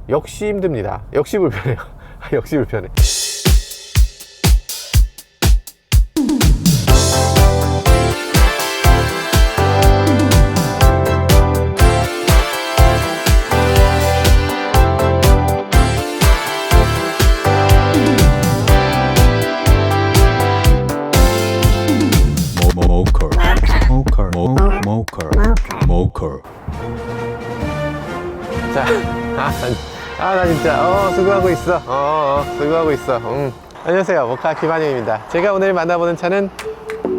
역시 힘듭니다. 역시 불편해요. 역시 불편해. 모커. 자, 나 진짜 수고하고 있어. 수고하고 있어. 안녕하세요, 모카 김한영입니다. 제가 오늘 만나보는 차는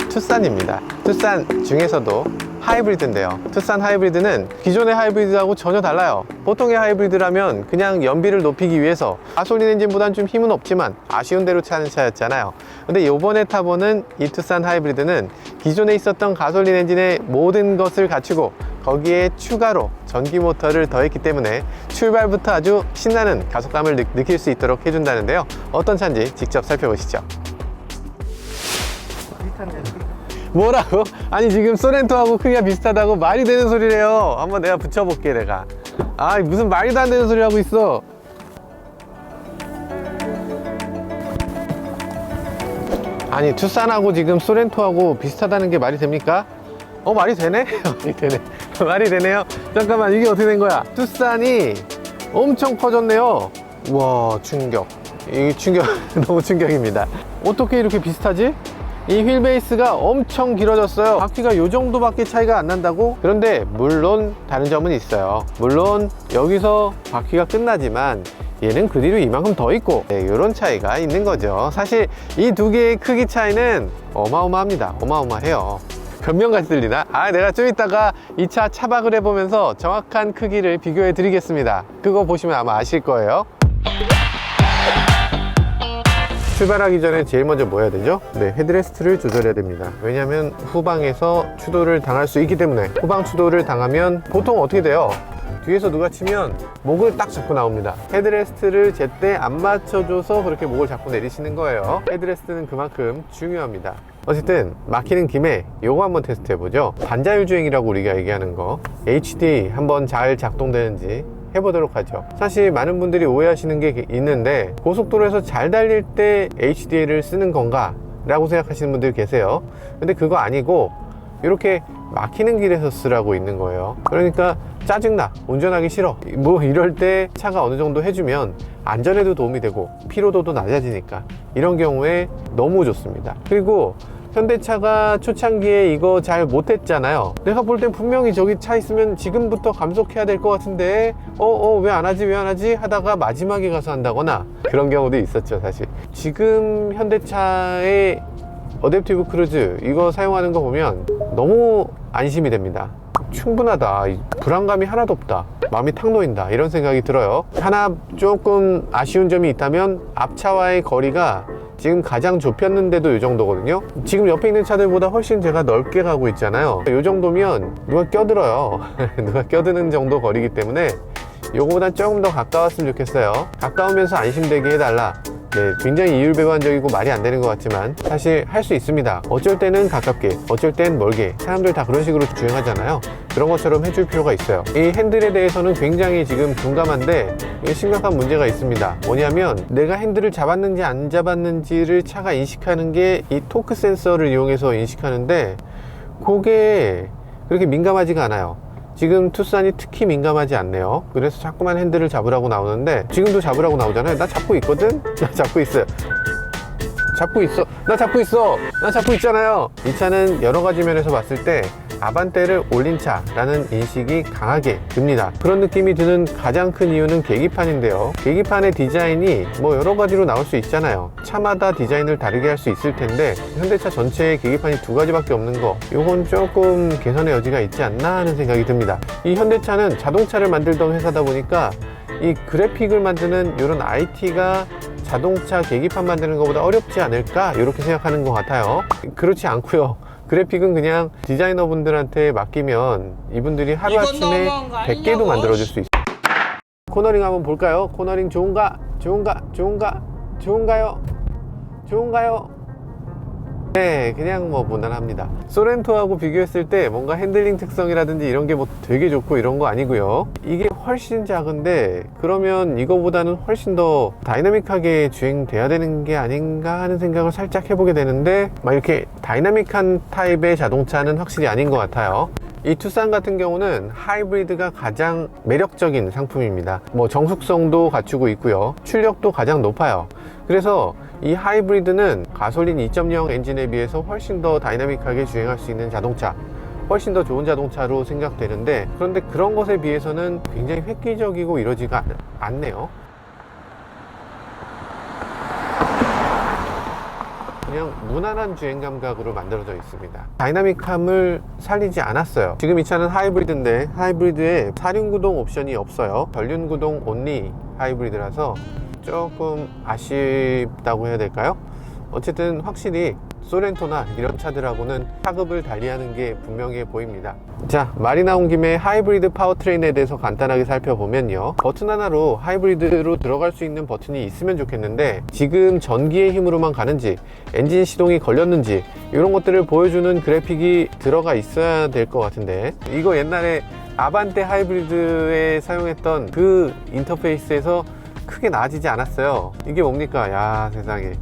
투싼입니다. 투싼 중에서도 하이브리드인데요. 투싼 하이브리드는 기존의 하이브리드하고 전혀 달라요. 보통의 하이브리드라면 그냥 연비를 높이기 위해서 가솔린 엔진보다는 좀 힘은 없지만 아쉬운 대로 차는 차였잖아요. 근데 요번에 타보는 이 투싼 하이브리드는 기존에 있었던 가솔린 엔진의 모든 것을 갖추고 거기에 추가로 전기 모터를 더했기 때문에 출발부터 아주 신나는 가속감을 느낄 수 있도록 해준다는데요. 어떤 차인지 직접 살펴보시죠. 뭐라고? 아니 지금 소렌토하고 크기가 비슷하다고 말이 되는 소리래요. 한번 내가 붙여볼게. 내가 무슨 말도 안 되는 소리 하고 있어. 아니 투싼하고 지금 소렌토하고 비슷하다는 게 말이 됩니까? 말이 되네? 말이 되네. 말이 되네요. 잠깐만, 이게 어떻게 된 거야? 투싼이 엄청 커졌네요. 우와, 충격. 이 충격 너무 충격입니다. 어떻게 이렇게 비슷하지? 이 휠베이스가 엄청 길어졌어요. 바퀴가 요 정도밖에 차이가 안 난다고? 그런데 물론 다른 점은 있어요. 물론 여기서 바퀴가 끝나지만 얘는 그 뒤로 이만큼 더 있고, 이런 차이가 있는 거죠. 사실 이 두 개의 크기 차이는 어마어마합니다. 어마어마해요. 변명같이 들리나? 내가 좀 이따가 이 차 차박을 해보면서 정확한 크기를 비교해 드리겠습니다. 그거 보시면 아마 아실 거예요. 출발하기 전에 제일 먼저 뭐 해야 되죠? 헤드레스트를 조절해야 됩니다. 왜냐하면 후방에서 추돌을 당할 수 있기 때문에. 후방 추돌을 당하면 보통 어떻게 돼요? 뒤에서 누가 치면 목을 딱 잡고 나옵니다. 헤드레스트를 제때 안 맞춰줘서 그렇게 목을 잡고 내리시는 거예요. 헤드레스트는 그만큼 중요합니다. 어쨌든 막히는 김에 요거 한번 테스트 해보죠. 반자율 주행이라고 우리가 얘기하는 거, HD 한번 잘 작동되는지 해보도록 하죠. 사실 많은 분들이 오해하시는 게 있는데, 고속도로에서 잘 달릴 때 HD를 쓰는 건가 라고 생각하시는 분들 계세요. 근데 그거 아니고 이렇게 막히는 길에서 쓰라고 있는 거예요. 그러니까 짜증나, 운전하기 싫어, 뭐 이럴 때 차가 어느 정도 해주면 안전에도 도움이 되고 피로도도 낮아지니까 이런 경우에 너무 좋습니다. 그리고 현대차가 초창기에 이거 잘 못했잖아요. 내가 볼 땐 분명히 저기 차 있으면 지금부터 감속해야 될 것 같은데 왜 안 하지 하다가 마지막에 가서 한다거나 그런 경우도 있었죠. 사실 지금 현대차의 어댑티브 크루즈 이거 사용하는 거 보면 너무 안심이 됩니다. 충분하다, 불안감이 하나도 없다, 마음이 탁 놓인다, 이런 생각이 들어요. 하나 조금 아쉬운 점이 있다면 앞차와의 거리가 지금 가장 좁혔는데도 이 정도거든요. 지금 옆에 있는 차들보다 훨씬 제가 넓게 가고 있잖아요. 이 정도면 누가 껴들어요. 누가 껴드는 정도 거리기 때문에 요거보단 조금 더 가까웠으면 좋겠어요. 가까우면서 안심되게 해달라. 굉장히 이율배반적이고 말이 안 되는 것 같지만 사실 할 수 있습니다. 어쩔 때는 가깝게, 어쩔 땐 멀게, 사람들 다 그런 식으로 주행하잖아요. 그런 것처럼 해줄 필요가 있어요. 이 핸들에 대해서는 굉장히 지금 둔감한데 심각한 문제가 있습니다. 뭐냐면 내가 핸들을 잡았는지 안 잡았는지를 차가 인식하는 게 이 토크 센서를 이용해서 인식하는데 그게 그렇게 민감하지가 않아요. 지금 투싼이 특히 민감하지 않네요. 그래서 자꾸만 핸들을 잡으라고 나오는데 지금도 잡으라고 나오잖아요. 나 잡고 있거든? 나 잡고 있어요. 잡고 있어. 나 잡고 있어. 나 잡고 있잖아요. 이 차는 여러 가지 면에서 봤을 때 아반떼를 올린 차라는 인식이 강하게 듭니다. 그런 느낌이 드는 가장 큰 이유는 계기판인데요. 계기판의 디자인이 뭐 여러 가지로 나올 수 있잖아요. 차마다 디자인을 다르게 할 수 있을 텐데 현대차 전체에 계기판이 두 가지밖에 없는 거, 요건 조금 개선의 여지가 있지 않나 하는 생각이 듭니다. 이 현대차는 자동차를 만들던 회사다 보니까 이 그래픽을 만드는 이런 IT가 자동차 계기판 만드는 것보다 어렵지 않을까 이렇게 생각하는 것 같아요. 그렇지 않고요. 그래픽은 그냥 디자이너 분들한테 맡기면 이분들이 하루아침에 100개도 만들어줄 수 있어요. 코너링 한번 볼까요? 코너링 좋은가? 좋은가요? 네, 그냥 뭐 무난합니다. 소렌토하고 비교했을 때 뭔가 핸들링 특성이라든지 이런 게 뭐 되게 좋고 이런 거 아니고요. 이게 훨씬 작은데 그러면 이거보다는 훨씬 더 다이나믹하게 주행돼야 되는 게 아닌가 하는 생각을 살짝 해보게 되는데, 막 이렇게 다이나믹한 타입의 자동차는 확실히 아닌 것 같아요. 이 투싼 같은 경우는 하이브리드가 가장 매력적인 상품입니다. 뭐 정숙성도 갖추고 있고요, 출력도 가장 높아요. 그래서 이 하이브리드는 가솔린 2.0 엔진에 비해서 훨씬 더 다이나믹하게 주행할 수 있는 자동차, 훨씬 더 좋은 자동차로 생각되는데, 그런데 그런 것에 비해서는 굉장히 획기적이고 이러지가 않네요. 그냥 무난한 주행 감각으로 만들어져 있습니다. 다이나믹함을 살리지 않았어요. 지금 이 차는 하이브리드인데 하이브리드에 4륜구동 옵션이 없어요. 전륜구동 온리 하이브리드라서 조금 아쉽다고 해야 될까요? 어쨌든 확실히 소렌토나 이런 차들하고는 차급을 달리하는 게 분명해 보입니다. 자, 말이 나온 김에 하이브리드 파워트레인에 대해서 간단하게 살펴보면요, 버튼 하나로 하이브리드로 들어갈 수 있는 버튼이 있으면 좋겠는데, 지금 전기의 힘으로만 가는지 엔진 시동이 걸렸는지 이런 것들을 보여주는 그래픽이 들어가 있어야 될 것 같은데, 이거 옛날에 아반떼 하이브리드에 사용했던 그 인터페이스에서 크게 나아지지 않았어요. 이게 뭡니까? 야, 세상에.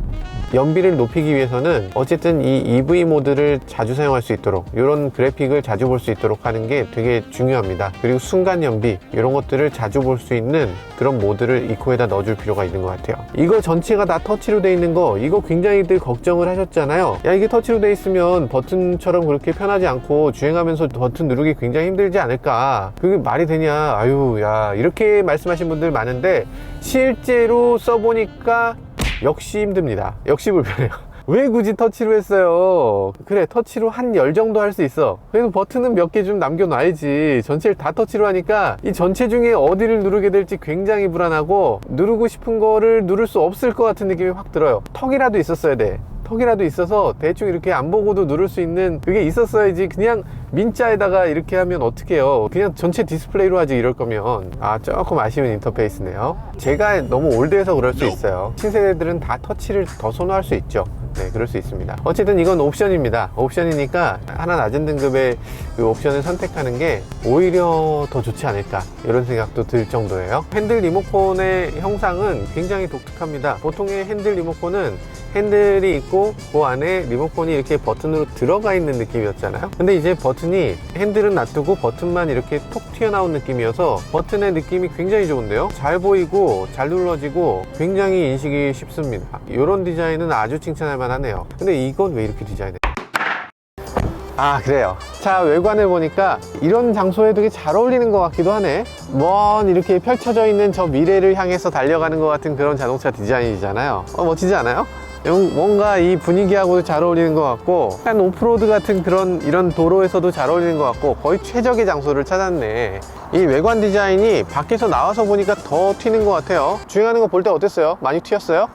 연비를 높이기 위해서는 어쨌든 이 EV 모드를 자주 사용할 수 있도록, 이런 그래픽을 자주 볼 수 있도록 하는 게 되게 중요합니다. 그리고 순간 연비 이런 것들을 자주 볼 수 있는 그런 모드를 이코에다 넣어줄 필요가 있는 것 같아요. 이거 전체가 다 터치로 돼 있는 거, 이거 굉장히들 걱정을 하셨잖아요. 야, 이게 터치로 돼 있으면 버튼처럼 그렇게 편하지 않고 주행하면서 버튼 누르기 굉장히 힘들지 않을까, 그게 말이 되냐, 아유, 야, 이렇게 말씀하신 분들 많은데 실제로 써보니까 역시 힘듭니다. 역시 불편해요. 왜 굳이 터치로 했어요? 그래, 터치로 한 10 정도 할 수 있어. 그래도 버튼은 몇 개 좀 남겨놔야지. 전체를 다 터치로 하니까 이 전체 중에 어디를 누르게 될지 굉장히 불안하고, 누르고 싶은 거를 누를 수 없을 것 같은 느낌이 확 들어요. 턱이라도 있었어야 돼. 턱이라도 있어서 대충 이렇게 안 보고도 누를 수 있는 그게 있었어야지. 그냥 민자에다가 이렇게 하면 어떡해요. 그냥 전체 디스플레이로 하지, 이럴 거면. 아, 조금 아쉬운 인터페이스네요. 제가 너무 올드해서 그럴 수 있어요. 신세대들은 다 터치를 더 선호할 수 있죠. 네, 그럴 수 있습니다. 어쨌든 이건 옵션입니다. 옵션이니까 하나 낮은 등급의 그 옵션을 선택하는 게 오히려 더 좋지 않을까, 이런 생각도 들 정도예요. 핸들 리모컨의 형상은 굉장히 독특합니다. 보통의 핸들 리모컨은 핸들이 있고 그 안에 리모컨이 이렇게 버튼으로 들어가 있는 느낌이었잖아요. 근데 이제 버튼이, 핸들은 놔두고 버튼만 이렇게 톡 튀어나온 느낌이어서 버튼의 느낌이 굉장히 좋은데요, 잘 보이고 잘 눌러지고 굉장히 인식이 쉽습니다. 이런 디자인은 아주 칭찬할 만하네요. 근데 이건 왜 이렇게 디자인해? 아, 그래요. 차 외관을 보니까 이런 장소에 되게 잘 어울리는 것 같기도 하네. 먼 이렇게 펼쳐져 있는 저 미래를 향해서 달려가는 것 같은 그런 자동차 디자인이잖아요. 멋지지 않아요? 뭔가 이 분위기하고도 잘 어울리는 것 같고, 약간 오프로드 같은 이런 도로에서도 잘 어울리는 것 같고, 거의 최적의 장소를 찾았네. 이 외관 디자인이 밖에서 나와서 보니까 더 튀는 것 같아요. 주행하는 거 볼 때 어땠어요? 많이 튀었어요?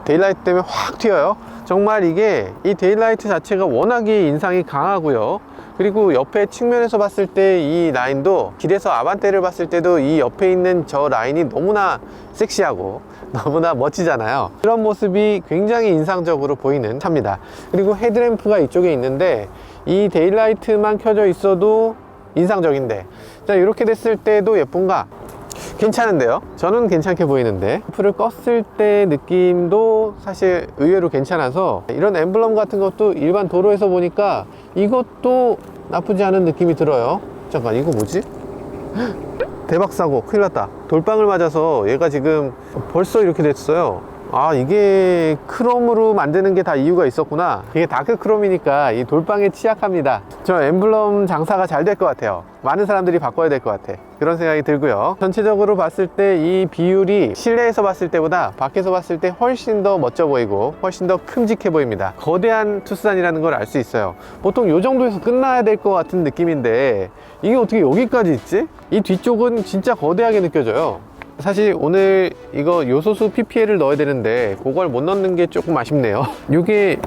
데일라이트 때문에 확 튀어요. 정말 이게, 이 데일라이트 자체가 워낙에 인상이 강하고요. 그리고 옆에 측면에서 봤을 때 이 라인도, 길에서 아반떼를 봤을 때도 이 옆에 있는 저 라인이 너무나 섹시하고 너무나 멋지잖아요. 그런 모습이 굉장히 인상적으로 보이는 차입니다. 그리고 헤드램프가 이쪽에 있는데 이 데일라이트만 켜져 있어도 인상적인데, 자, 이렇게 됐을 때도 예쁜가? 괜찮은데요? 저는 괜찮게 보이는데, 램프를 껐을 때 느낌도 사실 의외로 괜찮아서, 이런 엠블럼 같은 것도 일반 도로에서 보니까 이것도 나쁘지 않은 느낌이 들어요. 잠깐, 이거 뭐지? 대박 사고, 큰일 났다. 돌방을 맞아서 얘가 지금 벌써 이렇게 됐어요. 아, 이게 크롬으로 만드는 게 다 이유가 있었구나. 이게 다크 크롬이니까 이 돌방에 취약합니다. 저 엠블럼 장사가 잘 될 것 같아요. 많은 사람들이 바꿔야 될 것 같아. 그런 생각이 들고요. 전체적으로 봤을 때 이 비율이 실내에서 봤을 때보다 밖에서 봤을 때 훨씬 더 멋져 보이고 훨씬 더 큼직해 보입니다. 거대한 투싼이라는 걸 알 수 있어요. 보통 이 정도에서 끝나야 될 것 같은 느낌인데 이게 어떻게 여기까지 있지? 이 뒤쪽은 진짜 거대하게 느껴져요. 사실 오늘 이거 요소수 PPL을 넣어야 되는데 그걸 못 넣는 게 조금 아쉽네요. 이게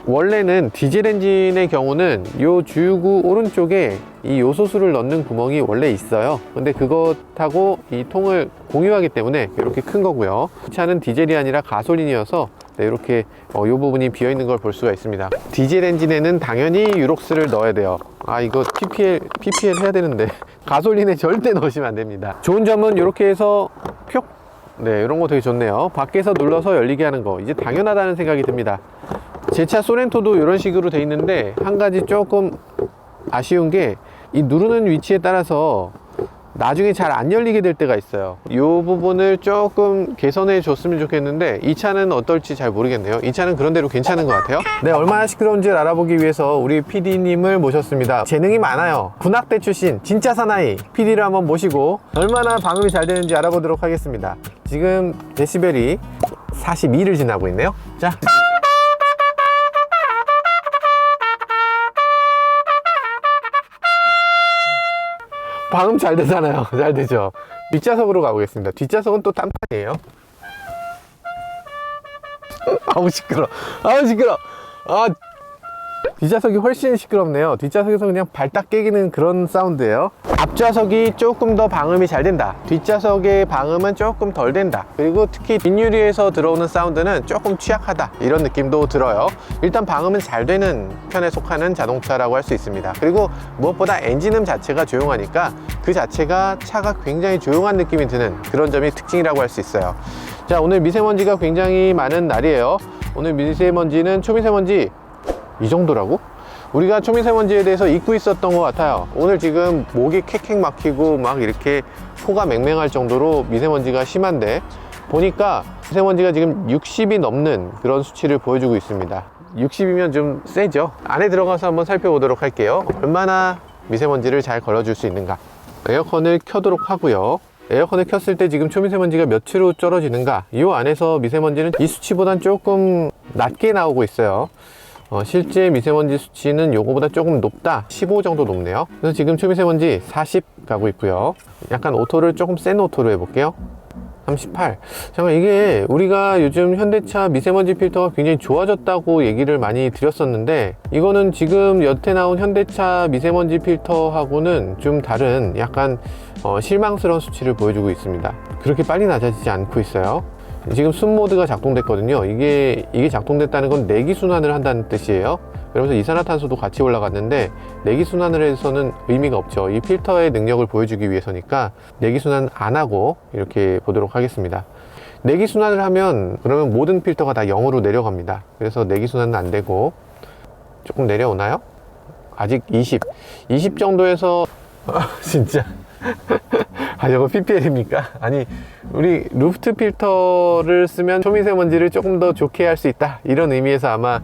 원래는 디젤 엔진의 경우는 요 주유구 오른쪽에 이 요소수를 넣는 구멍이 원래 있어요. 근데 그것하고 이 통을 공유하기 때문에 이렇게 큰 거고요. 이 차는 디젤이 아니라 가솔린이어서 네, 이렇게 이 부분이 비어 있는 걸 볼 수가 있습니다. 디젤 엔진에는 당연히 유록스를 넣어야 돼요. 아, 이거 PPL 해야 되는데 가솔린에 절대 넣으시면 안 됩니다. 좋은 점은 이렇게 해서 표, 네, 이런 거 되게 좋네요. 밖에서 눌러서 열리게 하는 거 이제 당연하다는 생각이 듭니다. 제 차 소렌토도 이런 식으로 돼 있는데 한 가지 조금 아쉬운 게 이 누르는 위치에 따라서 나중에 잘 안 열리게 될 때가 있어요. 이 부분을 조금 개선해 줬으면 좋겠는데 이 차는 어떨지 잘 모르겠네요. 이 차는 그런 대로 괜찮은 것 같아요. 네, 얼마나 시끄러운지 알아보기 위해서 우리 PD님을 모셨습니다. 재능이 많아요. 군악대 출신 진짜 사나이 PD를 한번 모시고 얼마나 방음이 잘 되는지 알아보도록 하겠습니다. 지금 데시벨이 42를 지나고 있네요. 자, 방음 잘 되잖아요. 잘 되죠. 뒷좌석으로 가보겠습니다. 뒷좌석은 또 딴판이에요. 아우 시끄러. 아우 시끄러. 아, 뒷좌석이 훨씬 시끄럽네요. 뒷좌석에서 그냥 발딱 깨기는 그런 사운드예요. 앞좌석이 조금 더 방음이 잘 된다. 뒷좌석의 방음은 조금 덜 된다. 그리고 특히 뒷유리에서 들어오는 사운드는 조금 취약하다, 이런 느낌도 들어요. 일단 방음은 잘 되는 편에 속하는 자동차라고 할 수 있습니다. 그리고 무엇보다 엔진음 자체가 조용하니까 그 자체가 차가 굉장히 조용한 느낌이 드는 그런 점이 특징이라고 할 수 있어요. 자, 오늘 미세먼지가 굉장히 많은 날이에요. 오늘 미세먼지는 초미세먼지 이 정도라고? 우리가 초미세먼지에 대해서 잊고 있었던 것 같아요. 오늘 지금 목이 캑캑 막히고 막 이렇게 코가 맹맹할 정도로 미세먼지가 심한데 보니까 미세먼지가 지금 60이 넘는 그런 수치를 보여주고 있습니다. 60이면 좀 세죠? 안에 들어가서 한번 살펴보도록 할게요. 얼마나 미세먼지를 잘 걸어줄 수 있는가. 에어컨을 켜도록 하고요. 에어컨을 켰을 때 지금 초미세먼지가 몇으로 떨어지는가, 이 안에서 미세먼지는 이 수치보단 조금 낮게 나오고 있어요. 실제 미세먼지 수치는 요거보다 조금 높다, 15 정도 높네요. 그래서 지금 초미세먼지 40 가고 있고요. 약간 오토를 조금 센 오토로 해볼게요. 38. 잠깐, 이게 우리가 요즘 현대차 미세먼지 필터가 굉장히 좋아졌다고 얘기를 많이 드렸었는데 이거는 지금 여태 나온 현대차 미세먼지 필터하고는 좀 다른 약간 실망스러운 수치를 보여주고 있습니다. 그렇게 빨리 낮아지지 않고 있어요. 지금 순 모드가 작동됐거든요. 이게 작동됐다는 건 내기순환을 한다는 뜻이에요. 그러면서 이산화탄소도 같이 올라갔는데 내기순환을 해서는 의미가 없죠. 이 필터의 능력을 보여주기 위해서니까 내기순환 안 하고 이렇게 보도록 하겠습니다. 내기순환을 하면 그러면 모든 필터가 다 0으로 내려갑니다. 그래서 내기순환은 안 되고 조금 내려오나요? 아직 20 정도에서 진짜 아, 저거 PPL입니까? 아니, 우리 루프트 필터를 쓰면 초미세먼지를 조금 더 좋게 할 수 있다, 이런 의미에서 아마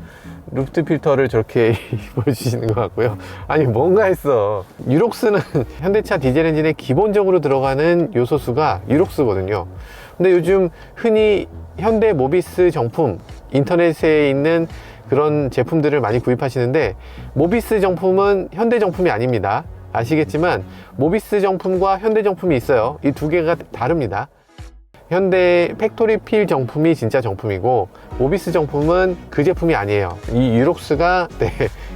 루프트 필터를 저렇게 보여주시는 것 같고요. 아니, 뭔가 했어. 유록스는 현대차 디젤 엔진에 기본적으로 들어가는 요소수가 유록스거든요. 근데 요즘 흔히 현대 모비스 정품, 인터넷에 있는 그런 제품들을 많이 구입하시는데 모비스 정품은 현대 정품이 아닙니다. 아시겠지만 모비스 정품과 현대 정품이 있어요. 이 두 개가 다릅니다. 현대 팩토리 필 정품이 진짜 정품이고 모비스 정품은 그 제품이 아니에요. 이 유록스가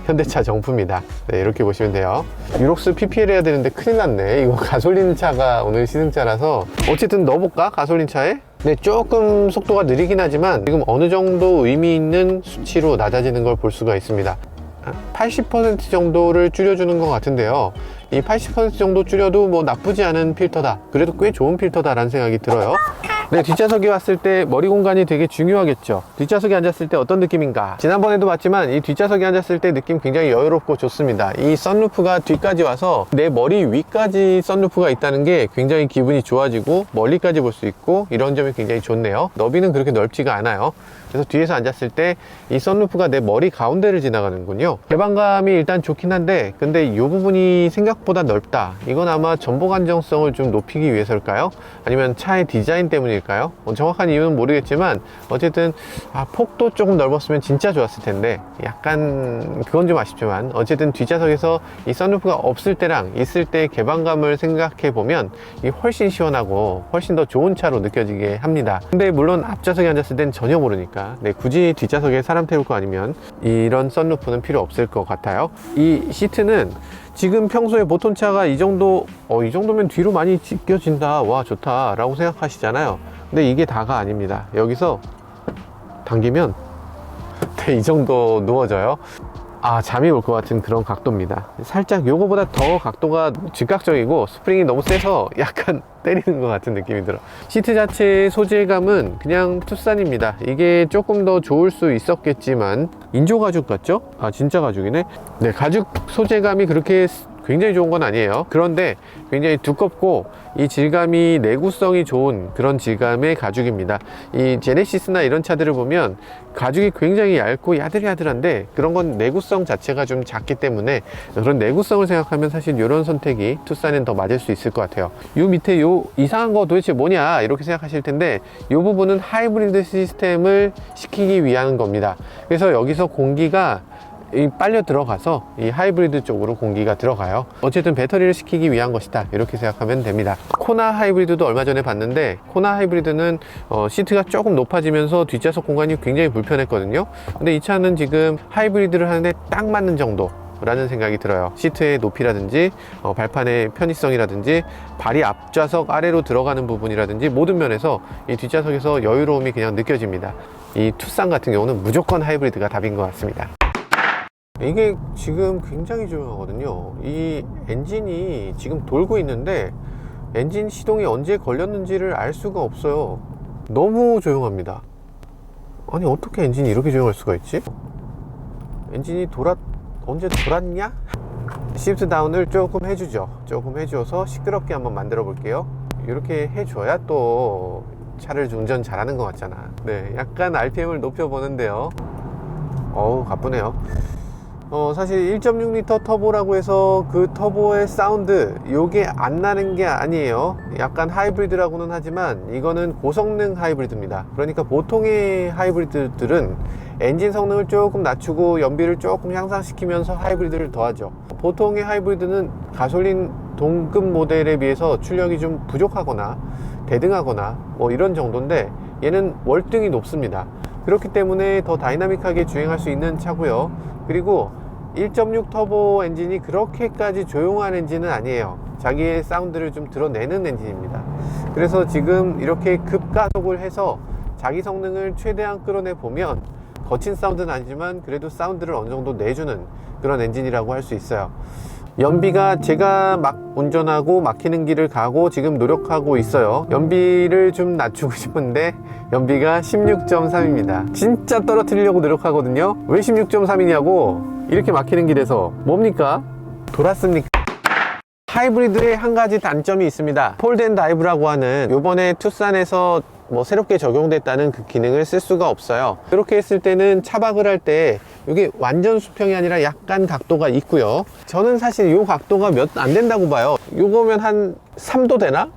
현대차 정품이다. 네, 이렇게 보시면 돼요. 유록스 PPL 해야 되는데 큰일 났네. 이거 가솔린 차가 오늘 시승차라서 어쨌든 넣어볼까? 가솔린 차에? 네, 조금 속도가 느리긴 하지만 지금 어느 정도 의미 있는 수치로 낮아지는 걸 볼 수가 있습니다. 80% 정도를 줄여주는 것 같은데요. 이 80% 정도 줄여도 뭐 나쁘지 않은 필터다, 그래도 꽤 좋은 필터다 라는 생각이 들어요. 네, 뒷좌석에 왔을 때 머리 공간이 되게 중요하겠죠. 뒷좌석에 앉았을 때 어떤 느낌인가. 지난번에도 봤지만 이 뒷좌석에 앉았을 때 느낌 굉장히 여유롭고 좋습니다. 이 선루프가 뒤까지 와서 내 머리 위까지 선루프가 있다는 게 굉장히 기분이 좋아지고 멀리까지 볼 수 있고 이런 점이 굉장히 좋네요. 너비는 그렇게 넓지가 않아요. 그래서 뒤에서 앉았을 때 이 선루프가 내 머리 가운데를 지나가는군요. 개방감이 일단 좋긴 한데 근데 이 부분이 생각보다 넓다. 이건 아마 전복 안정성을 좀 높이기 위해서일까요? 아니면 차의 디자인 때문일까요? 정확한 이유는 모르겠지만 어쨌든 폭도 조금 넓었으면 진짜 좋았을 텐데 약간 그건 좀 아쉽지만 어쨌든 뒷좌석에서 이 선루프가 없을 때랑 있을 때의 개방감을 생각해 보면 이게 훨씬 시원하고 훨씬 더 좋은 차로 느껴지게 합니다. 근데 물론 앞좌석에 앉았을 땐 전혀 모르니까 굳이 뒷좌석에 사람 태울 거 아니면 이런 선루프는 필요 없을 것 같아요. 이 시트는 지금 평소에 보통 차가 이 정도면 뒤로 많이 찢겨진다, 와 좋다 라고 생각하시잖아요. 근데 이게 다가 아닙니다. 여기서 당기면 네, 이 정도 누워져요. 아, 잠이 올 것 같은 그런 각도입니다. 살짝 요거보다 더 각도가 즉각적이고 스프링이 너무 세서 약간 때리는 것 같은 느낌이 들어. 시트 자체의 소재감은 그냥 투싼입니다. 이게 조금 더 좋을 수 있었겠지만 인조 가죽 같죠? 아, 진짜 가죽이네. 네, 가죽 소재감이 그렇게 굉장히 좋은 건 아니에요. 그런데 굉장히 두껍고 이 질감이 내구성이 좋은 그런 질감의 가죽입니다. 이 제네시스나 이런 차들을 보면 가죽이 굉장히 얇고 야들야들한데 그런 건 내구성 자체가 좀 작기 때문에 그런 내구성을 생각하면 사실 이런 선택이 투싼엔 더 맞을 수 있을 것 같아요. 요 밑에 요 이상한 거 도대체 뭐냐 이렇게 생각하실 텐데 이 부분은 하이브리드 시스템을 시키기 위한 겁니다. 그래서 여기서 공기가 빨려 들어가서 이 하이브리드 쪽으로 공기가 들어가요. 어쨌든 배터리를 식히기 위한 것이다 이렇게 생각하면 됩니다. 코나 하이브리드도 얼마 전에 봤는데 코나 하이브리드는 시트가 조금 높아지면서 뒷좌석 공간이 굉장히 불편했거든요. 근데 이 차는 지금 하이브리드를 하는데 딱 맞는 정도 라는 생각이 들어요. 시트의 높이라든지 발판의 편의성이라든지 발이 앞좌석 아래로 들어가는 부분이라든지 모든 면에서 이 뒷좌석에서 여유로움이 그냥 느껴집니다. 이 투싼 같은 경우는 무조건 하이브리드가 답인 것 같습니다. 이게 지금 굉장히 조용하거든요. 이 엔진이 지금 돌고 있는데 엔진 시동이 언제 걸렸는지를 알 수가 없어요. 너무 조용합니다. 아니 어떻게 엔진이 이렇게 조용할 수가 있지? 엔진이 언제 돌았냐? 시프트 다운을 조금 해주죠. 조금 해줘서 시끄럽게 한번 만들어 볼게요. 이렇게 해줘야 또 차를 운전 잘하는 것 같잖아. 네, 약간 RPM을 높여 보는데요. 어우, 가쁘네요. 사실 1.6L 터보라고 해서 그 터보의 사운드 요게 안 나는 게 아니에요. 약간 하이브리드라고는 하지만 이거는 고성능 하이브리드입니다. 그러니까 보통의 하이브리드들은 엔진 성능을 조금 낮추고 연비를 조금 향상시키면서 하이브리드를 더하죠. 보통의 하이브리드는 가솔린 동급 모델에 비해서 출력이 좀 부족하거나 대등하거나 뭐 이런 정도인데 얘는 월등히 높습니다. 그렇기 때문에 더 다이나믹하게 주행할 수 있는 차고요. 그리고 1.6 터보 엔진이 그렇게까지 조용한 엔진은 아니에요. 자기의 사운드를 좀 드러내는 엔진입니다. 그래서 지금 이렇게 급가속을 해서 자기 성능을 최대한 끌어내 보면 거친 사운드는 아니지만 그래도 사운드를 어느 정도 내주는 그런 엔진이라고 할 수 있어요. 연비가 제가 막 운전하고 막히는 길을 가고 지금 노력하고 있어요. 연비를 좀 낮추고 싶은데 연비가 16.3입니다 진짜 떨어뜨리려고 노력하거든요. 왜 16.3이냐고. 이렇게 막히는 길에서 뭡니까? 돌았습니까? 하이브리드의 한 가지 단점이 있습니다. 폴드 앤 다이브라고 하는 요번에 투싼에서 뭐 새롭게 적용됐다는 그 기능을 쓸 수가 없어요. 이렇게 했을 때는 차박을 할 때 이게 완전 수평이 아니라 약간 각도가 있고요. 저는 사실 이 각도가 몇 안 된다고 봐요. 요거면 한 3도 되나?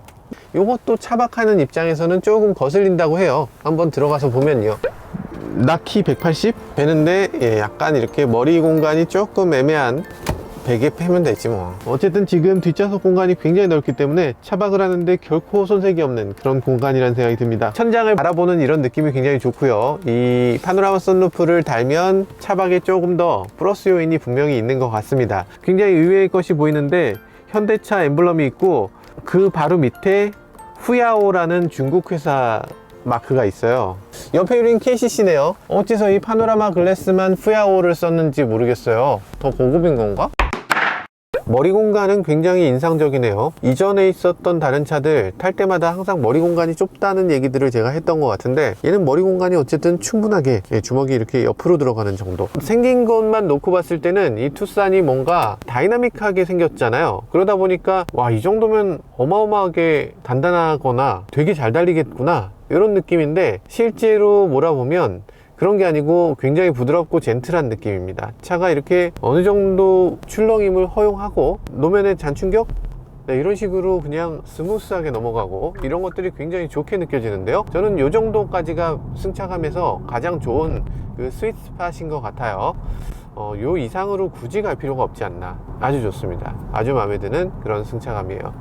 요것도 차박하는 입장에서는 조금 거슬린다고 해요. 한번 들어가서 보면요. 나키 180 되는데 약간 이렇게 머리 공간이 조금 애매한 베개 패면 되지 뭐. 어쨌든 지금 뒷좌석 공간이 굉장히 넓기 때문에 차박을 하는데 결코 손색이 없는 그런 공간이라는 생각이 듭니다. 천장을 바라보는 이런 느낌이 굉장히 좋고요. 이 파노라마 선루프를 달면 차박에 조금 더 플러스 요인이 분명히 있는 것 같습니다. 굉장히 의외의 것이 보이는데 현대차 엠블럼이 있고 그 바로 밑에 후야오라는 중국 회사 마크가 있어요. 옆에 유린 KCC네요. 어째서 이 파노라마 글래스만 후야오를 썼는지 모르겠어요. 더 고급인 건가? 머리 공간은 굉장히 인상적이네요. 이전에 있었던 다른 차들 탈 때마다 항상 머리 공간이 좁다는 얘기들을 제가 했던 것 같은데 얘는 머리 공간이 어쨌든 충분하게 주먹이 이렇게 옆으로 들어가는 정도. 생긴 것만 놓고 봤을 때는 이 투싼이 뭔가 다이나믹하게 생겼잖아요. 그러다 보니까 와, 이 정도면 어마어마하게 단단하거나 되게 잘 달리겠구나 이런 느낌인데 실제로 몰아보면 그런 게 아니고 굉장히 부드럽고 젠틀한 느낌입니다. 차가 이렇게 어느 정도 출렁임을 허용하고 노면의 잔충격? 네, 이런 식으로 그냥 스무스하게 넘어가고 이런 것들이 굉장히 좋게 느껴지는데요. 저는 이 정도까지가 승차감에서 가장 좋은 그 스윗 스팟인 것 같아요. 요 이상으로 굳이 갈 필요가 없지 않나. 아주 좋습니다. 아주 마음에 드는 그런 승차감이에요.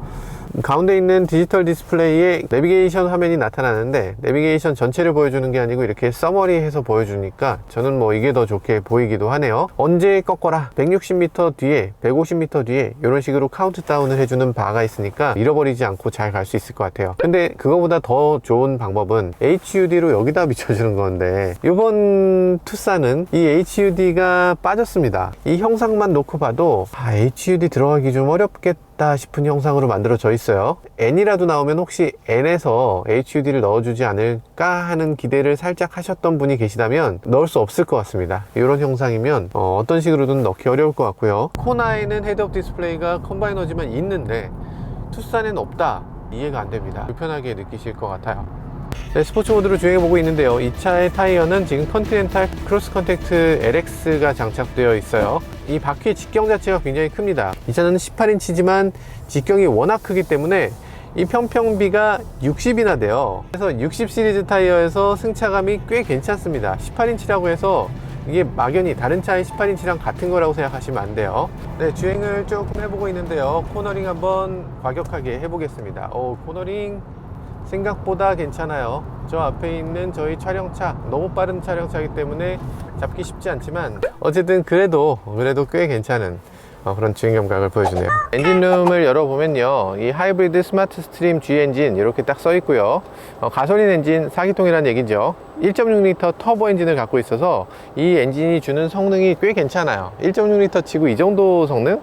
가운데 있는 디지털 디스플레이에 내비게이션 화면이 나타나는데 내비게이션 전체를 보여주는 게 아니고 이렇게 서머리해서 보여주니까 저는 뭐 이게 더 좋게 보이기도 하네요. 언제 꺾어라 160m 뒤에 150m 뒤에 이런 식으로 카운트다운을 해주는 바가 있으니까 잃어버리지 않고 잘 갈 수 있을 것 같아요. 근데 그거보다 더 좋은 방법은 HUD로 여기다 비춰주는 건데 이번 투싼은 이 HUD가 빠졌습니다. 이 형상만 놓고 봐도 HUD 들어가기 좀 어렵겠다 싶은 형상으로 만들어져 있어요. N이라도 나오면 혹시 N에서 HUD를 넣어주지 않을까 하는 기대를 살짝 하셨던 분이 계시다면 넣을 수 없을 것 같습니다. 이런 형상이면 어떤 식으로든 넣기 어려울 것 같고요. 코나에는 헤드업 디스플레이가 컴바이너지만 있는데 투싼에는 없다. 이해가 안 됩니다. 불편하게 느끼실 것 같아요. 네, 스포츠 모드로 주행해보고 있는데요. 이 차의 타이어는 지금 컨티넨탈 크로스 컨택트 LX가 장착되어 있어요. 이 바퀴의 직경 자체가 굉장히 큽니다. 이 차는 18인치지만 직경이 워낙 크기 때문에 이 평평비가 60이나 돼요. 그래서 60 시리즈 타이어에서 승차감이 꽤 괜찮습니다. 18인치라고 해서 이게 막연히 다른 차의 18인치랑 같은 거라고 생각하시면 안 돼요. 네, 주행을 조금 해보고 있는데요. 코너링 한번 과격하게 해보겠습니다. 코너링 생각보다 괜찮아요. 저 앞에 있는 저희 촬영차, 너무 빠른 촬영차이기 때문에 잡기 쉽지 않지만 어쨌든 그래도 꽤 괜찮은 그런 주행 감각을 보여주네요. 엔진룸을 열어보면요, 이 하이브리드 스마트 스트림 G 엔진 이렇게 딱 써 있고요. 가솔린 엔진 4기통이라는 얘기죠. 1.6L 터보 엔진을 갖고 있어서 이 엔진이 주는 성능이 꽤 괜찮아요. 1.6L 치고 이 정도 성능?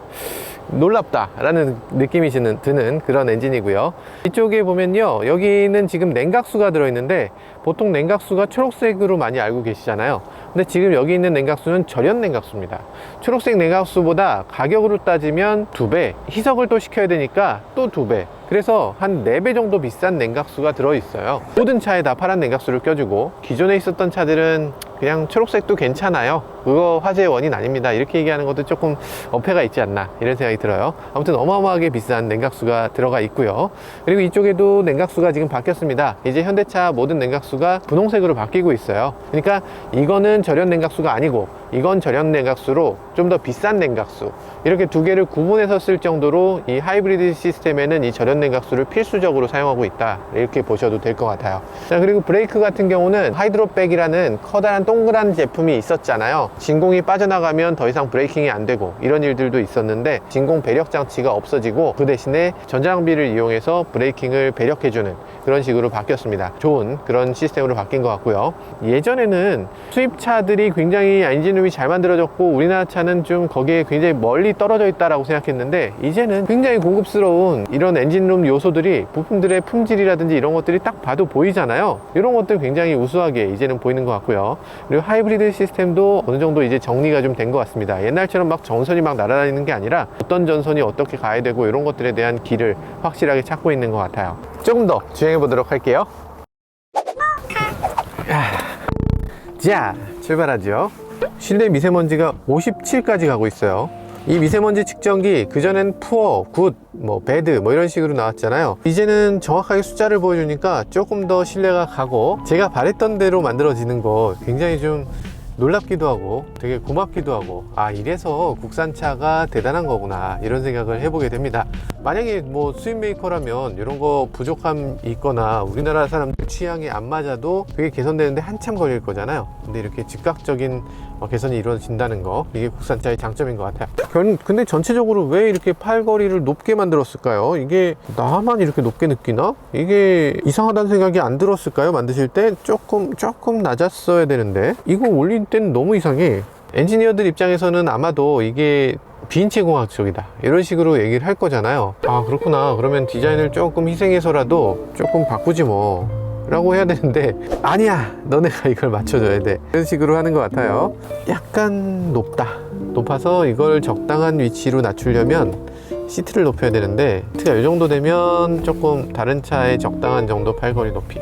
놀랍다 라는 느낌이 드는 그런 엔진이고요. 이쪽에 보면요, 여기는 지금 냉각수가 들어있는데 보통 냉각수가 초록색으로 많이 알고 계시잖아요. 근데 지금 여기 있는 냉각수는 절연 냉각수입니다. 초록색 냉각수보다 가격으로 따지면 2배, 희석을 또 시켜야 되니까 또 2배, 그래서 한 4배 정도 비싼 냉각수가 들어있어요. 모든 차에 다 파란 냉각수를 껴주고, 기존에 있었던 차들은 그냥 초록색도 괜찮아요, 그거 화제의 원인 아닙니다, 이렇게 얘기하는 것도 조금 어폐가 있지 않나 이런 생각이 들어요. 아무튼 어마어마하게 비싼 냉각수가 들어가 있고요. 그리고 이쪽에도 냉각수가 지금 바뀌었습니다. 이제 현대차 모든 냉각수가 분홍색으로 바뀌고 있어요. 그러니까 이거는 절연 냉각수가 아니고 이건 절연 냉각수로 좀 더 비싼 냉각수, 이렇게 두 개를 구분해서 쓸 정도로 이 하이브리드 시스템에는 이 절연 냉각수를 필수적으로 사용하고 있다, 이렇게 보셔도 될 것 같아요. 자, 그리고 브레이크 같은 경우는 하이드로백이라는 커다란 동그란 제품이 있었잖아요. 진공이 빠져나가면 더 이상 브레이킹이 안 되고 이런 일들도 있었는데 진공 배력 장치가 없어지고 그 대신에 전자장비를 이용해서 브레이킹을 배력해주는 그런 식으로 바뀌었습니다. 좋은 그런 시스템으로 바뀐 것 같고요. 예전에는 수입차들이 굉장히 엔진룸이 잘 만들어졌고 우리나라 차는 좀 거기에 굉장히 멀리 떨어져 있다라고 생각했는데 이제는 굉장히 고급스러운 이런 엔진룸 요소들이, 부품들의 품질이라든지 이런 것들이 딱 봐도 보이잖아요. 이런 것들 굉장히 우수하게 이제는 보이는 것 같고요. 그리고 하이브리드 시스템도 어느 정도 이제 정리가 좀 된 것 같습니다. 옛날처럼 막 전선이 막 날아다니는 게 아니라 어떤 전선이 어떻게 가야 되고 이런 것들에 대한 길을 확실하게 찾고 있는 것 같아요. 조금 더 주행해 보도록 할게요. 자, 출발하죠. 실내 미세먼지가 57까지 가고 있어요. 이 미세먼지 측정기, 그전엔 푸어, 굿, 배드 이런 식으로 나왔잖아요. 이제는 정확하게 숫자를 보여주니까 조금 더 신뢰가 가고, 제가 바랬던 대로 만들어지는 거 굉장히 좀 놀랍기도 하고 되게 고맙기도 하고, 이래서 국산차가 대단한 거구나 이런 생각을 해보게 됩니다. 만약에 수입 메이커라면 이런 거 부족함이 있거나 우리나라 사람들 취향에 안 맞아도 그게 개선되는데 한참 걸릴 거잖아요. 근데 이렇게 즉각적인 개선이 이루어진다는 거, 이게 국산차의 장점인 것 같아요. 근데 전체적으로 왜 이렇게 팔걸이를 높게 만들었을까요? 이게 나만 이렇게 높게 느끼나? 이게 이상하다는 생각이 안 들었을까요? 만드실 때 조금 낮았어야 되는데 이거 올릴 때는 너무 이상해. 엔지니어들 입장에서는 아마도 이게 비인체 공학 쪽이다 이런 식으로 얘기를 할 거잖아요. 그렇구나, 그러면 디자인을 조금 희생해서라도 조금 바꾸지 라고 해야 되는데, 아니야, 너네가 이걸 맞춰줘야 돼, 이런 식으로 하는 것 같아요. 약간 높아서 이걸 적당한 위치로 낮추려면 시트를 높여야 되는데, 시트가 이 정도 되면 조금 다른 차의 적당한 정도 팔걸이 높이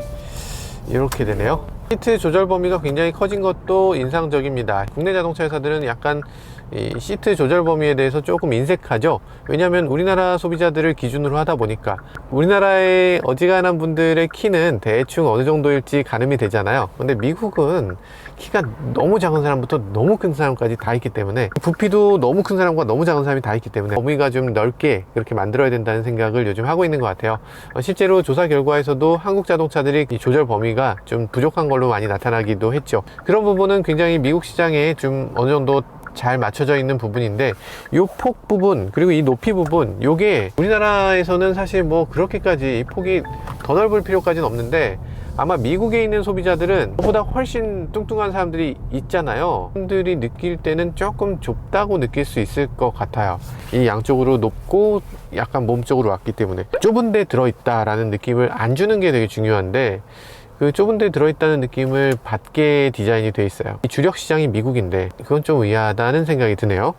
이렇게 되네요. 시트 조절 범위가 굉장히 커진 것도 인상적입니다. 국내 자동차 회사들은 약간 이 시트 조절 범위에 대해서 조금 인색하죠. 왜냐하면 우리나라 소비자들을 기준으로 하다 보니까 우리나라의 어지간한 분들의 키는 대충 어느 정도일지 가늠이 되잖아요. 근데 미국은 키가 너무 작은 사람부터 너무 큰 사람까지 다 있기 때문에, 부피도 너무 큰 사람과 너무 작은 사람이 다 있기 때문에 범위가 좀 넓게 그렇게 만들어야 된다는 생각을 요즘 하고 있는 것 같아요. 실제로 조사 결과에서도 한국 자동차들이 이 조절 범위가 좀 부족한 걸로 많이 나타나기도 했죠. 그런 부분은 굉장히 미국 시장에 좀 어느 정도 잘 맞춰져 있는 부분인데, 이 폭 부분 그리고 이 높이 부분, 요게 우리나라에서는 사실 뭐 그렇게까지 이 폭이 더 넓을 필요까지는 없는데, 아마 미국에 있는 소비자들은 보다 훨씬 뚱뚱한 사람들이 있잖아요. 사람들이 느낄 때는 조금 좁다고 느낄 수 있을 것 같아요. 이 양쪽으로 높고 약간 몸 쪽으로 왔기 때문에 좁은 데 들어있다 라는 느낌을 안 주는 게 되게 중요한데, 그 좁은 데 들어있다는 느낌을 받게 디자인이 돼 있어요. 이 주력 시장이 미국인데 그건 좀 의아하다는 생각이 드네요.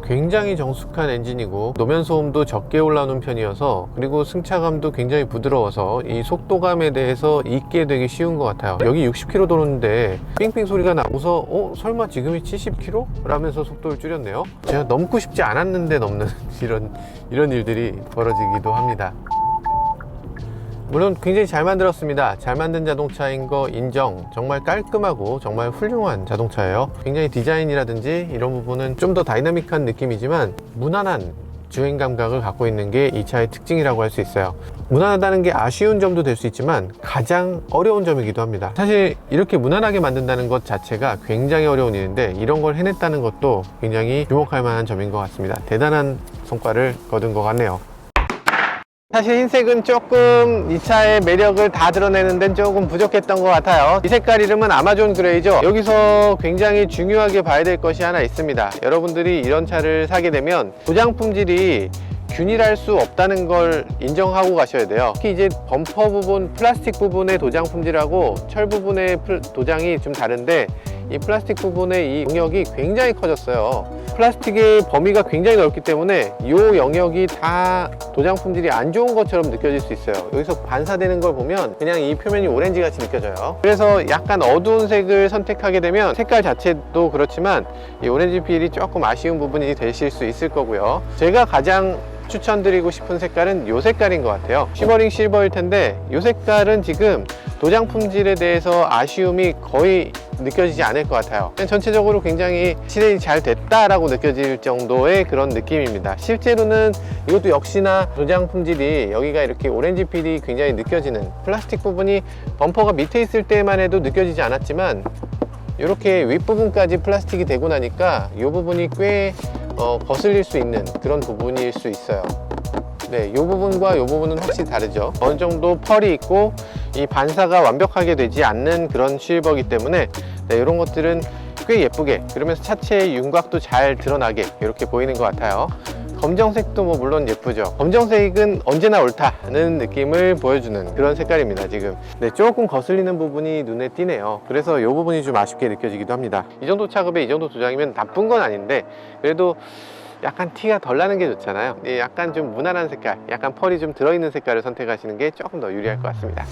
굉장히 정숙한 엔진이고 노면 소음도 적게 올라오는 편이어서, 그리고 승차감도 굉장히 부드러워서 이 속도감에 대해서 잊게 되기 쉬운 것 같아요. 여기 60km 도는데 삥삥 소리가 나고서 설마 지금이 70km? 라면서 속도를 줄였네요. 제가 넘고 싶지 않았는데 넘는 이런 일들이 벌어지기도 합니다. 물론 굉장히 잘 만들었습니다. 잘 만든 자동차인 거 인정. 정말 깔끔하고 정말 훌륭한 자동차예요. 굉장히 디자인이라든지 이런 부분은 좀 더 다이나믹한 느낌이지만 무난한 주행 감각을 갖고 있는 게 이 차의 특징이라고 할 수 있어요. 무난하다는 게 아쉬운 점도 될 수 있지만 가장 어려운 점이기도 합니다. 사실 이렇게 무난하게 만든다는 것 자체가 굉장히 어려운 일인데, 이런 걸 해냈다는 것도 굉장히 주목할 만한 점인 것 같습니다. 대단한 성과를 거둔 것 같네요. 사실 흰색은 조금 이 차의 매력을 다 드러내는 데는 조금 부족했던 것 같아요. 이 색깔 이름은 아마존 그레이죠. 여기서 굉장히 중요하게 봐야 될 것이 하나 있습니다. 여러분들이 이런 차를 사게 되면 도장 품질이 균일할 수 없다는 걸 인정하고 가셔야 돼요. 특히 이제 범퍼 부분, 플라스틱 부분의 도장 품질하고 철 부분의 도장이 좀 다른데, 이 플라스틱 부분의 이 영역이 굉장히 커졌어요. 플라스틱의 범위가 굉장히 넓기 때문에 이 영역이 다 도장 품질이 안 좋은 것처럼 느껴질 수 있어요. 여기서 반사되는 걸 보면 그냥 이 표면이 오렌지 같이 느껴져요. 그래서 약간 어두운 색을 선택하게 되면 색깔 자체도 그렇지만 이 오렌지 필이 조금 아쉬운 부분이 되실 수 있을 거고요. 제가 가장 추천드리고 싶은 색깔은 이 색깔인 것 같아요. 쉬머링 실버일 텐데, 이 색깔은 지금 도장 품질에 대해서 아쉬움이 거의 느껴지지 않을 것 같아요. 전체적으로 굉장히 실행이 잘 됐다라고 느껴질 정도의 그런 느낌입니다. 실제로는 이것도 역시나 도장 품질이, 여기가 이렇게 오렌지 필이 굉장히 느껴지는, 플라스틱 부분이 범퍼가 밑에 있을 때만 해도 느껴지지 않았지만 이렇게 윗부분까지 플라스틱이 되고 나니까 이 부분이 꽤 거슬릴 수 있는 그런 부분일 수 있어요. 네, 이 부분과 이 부분은 확실히 다르죠. 어느 정도 펄이 있고 이 반사가 완벽하게 되지 않는 그런 실버이기 때문에, 네, 이런 것들은 꽤 예쁘게, 그러면서 차체의 윤곽도 잘 드러나게 이렇게 보이는 것 같아요. 검정색도 뭐 물론 예쁘죠. 검정색은 언제나 옳다는 느낌을 보여주는 그런 색깔입니다. 지금 네, 조금 거슬리는 부분이 눈에 띄네요. 그래서 이 부분이 좀 아쉽게 느껴지기도 합니다. 이 정도 차급에 이 정도 도장이면 나쁜 건 아닌데, 그래도 약간 티가 덜 나는 게 좋잖아요. 약간 좀 무난한 색깔, 약간 펄이 좀 들어있는 색깔을 선택하시는 게 조금 더 유리할 것 같습니다.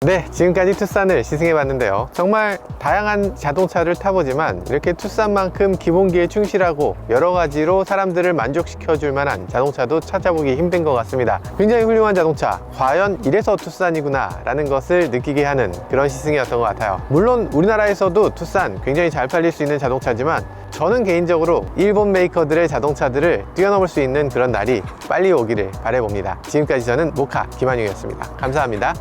네, 지금까지 투싼을 시승해 봤는데요. 정말 다양한 자동차를 타보지만 이렇게 투싼만큼 기본기에 충실하고 여러 가지로 사람들을 만족시켜 줄 만한 자동차도 찾아보기 힘든 것 같습니다. 굉장히 훌륭한 자동차, 과연 이래서 투싼이구나 라는 것을 느끼게 하는 그런 시승이었던 것 같아요. 물론 우리나라에서도 투싼 굉장히 잘 팔릴 수 있는 자동차지만, 저는 개인적으로 일본 메이커들의 자동차들을 뛰어넘을 수 있는 그런 날이 빨리 오기를 바라봅니다. 지금까지 저는 모카 김한용이었습니다. 감사합니다.